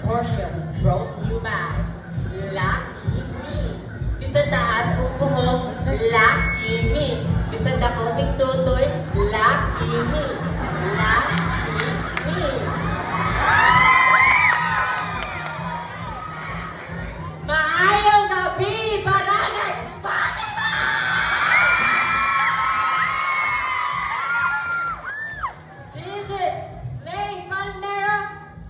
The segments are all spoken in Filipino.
portion brought to you by Lucky Me. Bisa taas buhok, Lucky Me. Bisa dako tutoy, Lucky Me. Lucky Me. Maayong gabi, Barangay Fatima! This is May Palmer,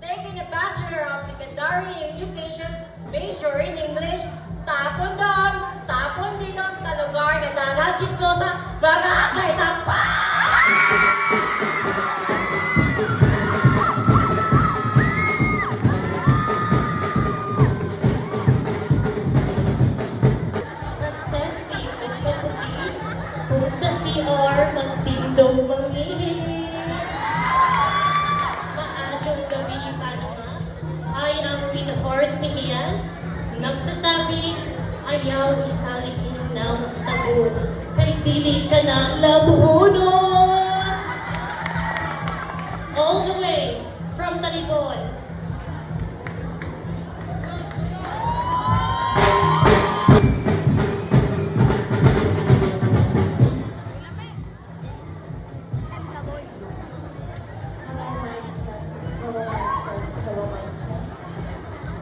taking a Bachelor of Secondary Education, major in English, tapon doon, tapon dito sa lugar na Dagat Chismosa, Barangay Tampa! Sexy, specialty, kung sa CR, magtindong mangingin. Maadyong gabi Panama, I am with Heart Mejillas, nagsasabi, ayaw isaliin ng sasagot, kay dili ka ng labunon. All the way from Talibon.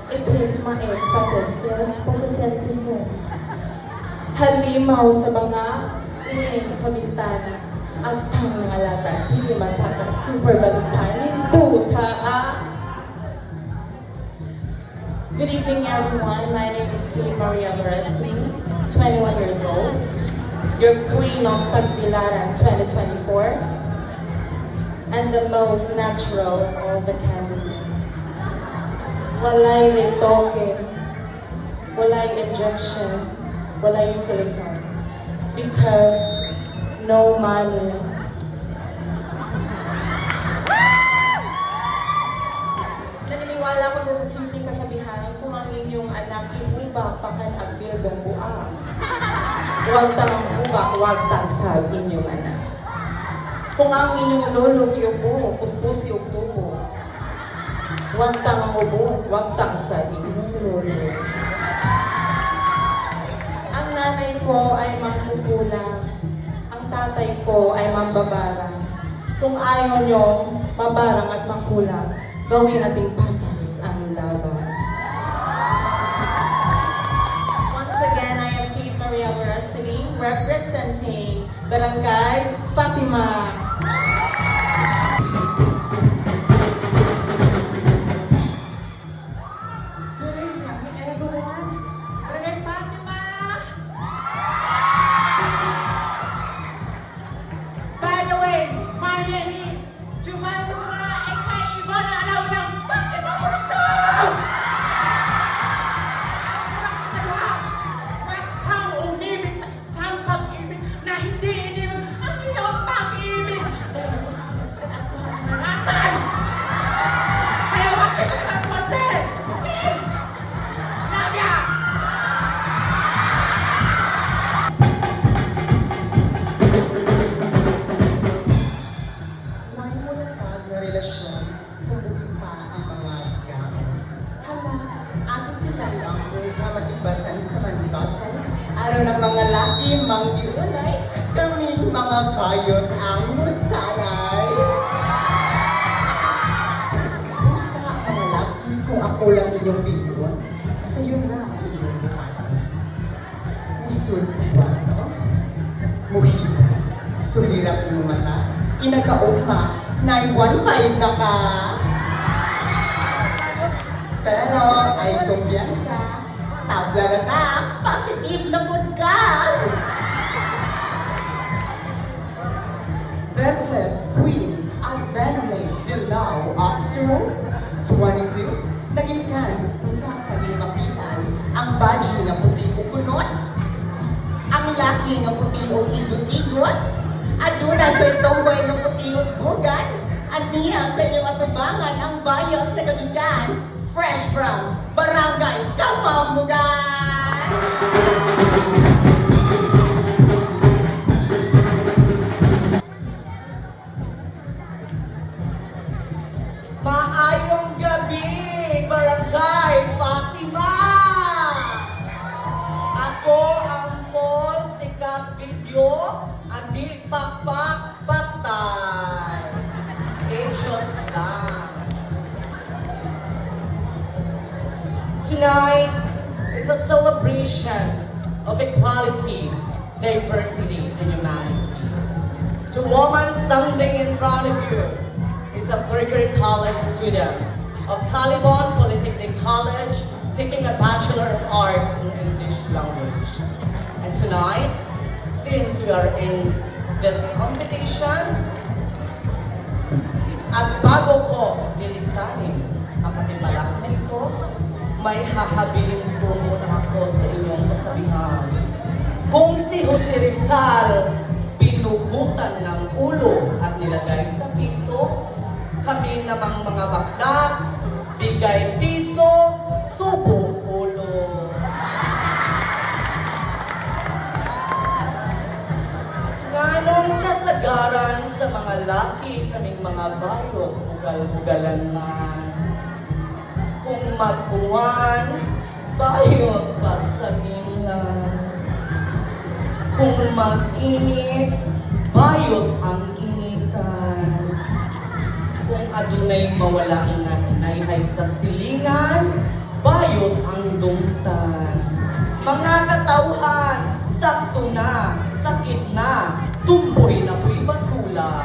It is my status, photosynthesis. Halimaw sa mga iling sa bintana. At tangalata, hindi matata, super balitanin, tuta. Good evening, everyone. My name is Queen Maria Veresti, 21 years old. Your Queen of Tagbilaran 2024. And the most natural of all the candidates. Walay retoke, walay injection, walay silicone. Because no money. Naniniwala ko sa simpleng kasabihan kung ang inyong anak iubak pakan agbil dong buang. Huwag tang ubak, huwag tang sa inyong anak. Kung ang inyong lolo iubo, puspos iugtubo. Huwag tang ubo, huwag tang sa inyong lolo. Ang nanay ko ay mangkukulang. Ang tatay ko ay mambabarang. Kung ayaw nyo, mabarang at makulang, gawin nating patas ang laban. Once again, I am Queen Maria Veresti, representing Barangay Fatima. Araw ng mga laki, manggiulay, kaming mga bayot ang musanay. Basta ang laki kung ako lang inyong bilyon, sa'yo na ang inyong buhay. Usod sa kwarto, muhila, sulirap ng mata, inagauma, 915 na ka. Pero ay kumbiyansa, tabla na ta, positive na good ka. Restless Queen, I venerate Dilaw Oxter 22. Nagikan, sa iyong kapitan, ang badge na puti o kunot, ang laki ng puti o igot-igot, aduna sa tomboy ng puti o bugan, aniya sa iyong atubangan ang bayan sa kagigan, fresh from Barangay Kapambugan! Maayong gabi, Barangay Tonight is a celebration of equality, diversity, and humanity. The woman standing in front of you is a Berkeley College student of Taliban Polytechnic College, taking a Bachelor of Arts in English language. And tonight, since we are in this competition, at bago ko lilisanin ang panimalak na ito, may hahabilin po muna ako sa inyong kasabihan. Kung si Jose Rizal pinugutan ng ulo at nilagay sa piso, kami namang mga bakla, bigay piso, subo ulo. Nganong kasagaran sa mga laki kaming mga bayot, ugal-ugalan na. Kung magbuwan, bayot pa sa milan. Kung mag-init, bayot ang initan. Kung adunay mawala nga inayhay sa silingan, bayot ang dungtan. Mga katauhan, sakto na, sakit na, tumboy na po'y basula.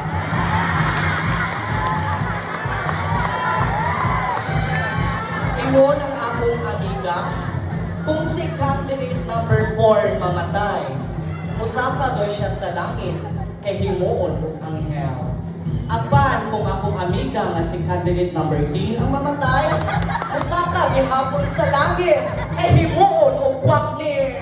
Ingon ang akong amiga, kung si candidate number 4 mamatay, musaka doon siya sa langit, kay himuon ang hell. Apan kung akong amiga nga si candidate number 3 ang mamatay, musaka gihapon sa langit, kay himuon o kwak ni.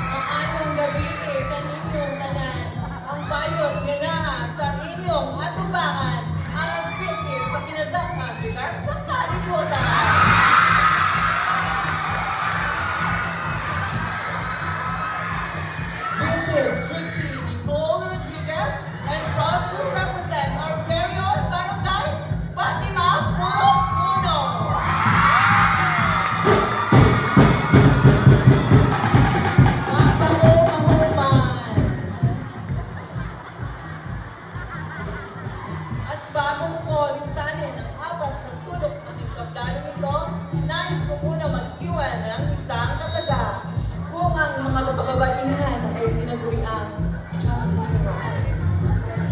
Ang anong gabi kaninyong tanan, ang bayot ganaha sa inyong atubangan, ang nagpipil sa kinadakang lugar sa kalibutan. This is Trixie Nicole Rodriguez, and proud to represent our very own barangay, Fatima Puno. At bago ko lisanin ang apat na sulok ng pagdalo nito, nais ko muna mag-iwan ng isang kataga. Kung ang mga kababaihan ay tinaguriang just rights,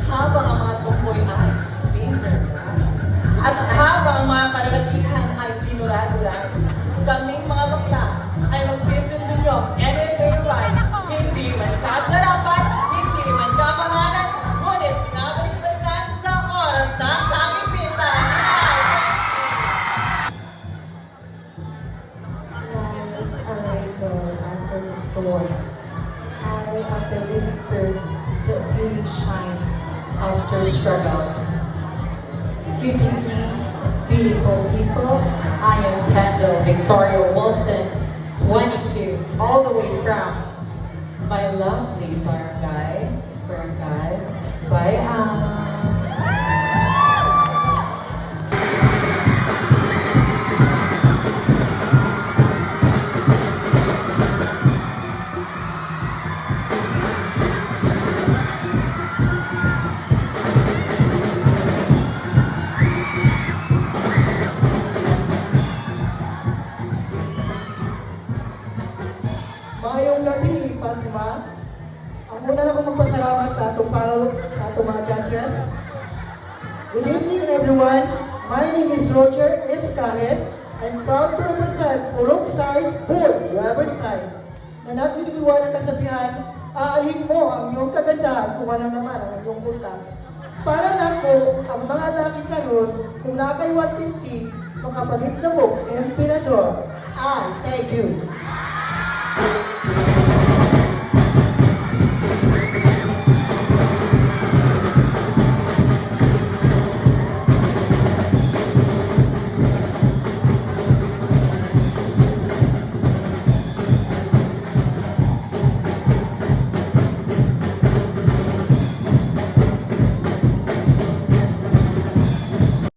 habang ang mga tumboy ay painted rights, at habang ang mga kalalakihan ay tinurado-rights, kaming mga bakla ay magsisunod nyo NFA rights, hindi man kasarapan, hindi man kamahalan, ngunit pinabalik-balikan sa oras ng kagipitan. After the storm, I after winter, the beauty shines after struggles. Good evening, beautiful people. I am Kendall Victoria Wilson, 22, all the way from my lovely barangay, Bayan. Mayong gabi, Fatima. Ang una na akong magpasalamat sa atong panel, sa atong mga judges. Good evening, everyone. My name is Roger Escares. I'm proud to represent Purok Size Board, Riverside, na nag-iiwan ng kasabihan, aalhin mo ang iyong kagandahan kung ano naman ang iyong utang. Para na po, ang mga laki karon, kung nakay 150, makapalit na po, Emperador. I thank you.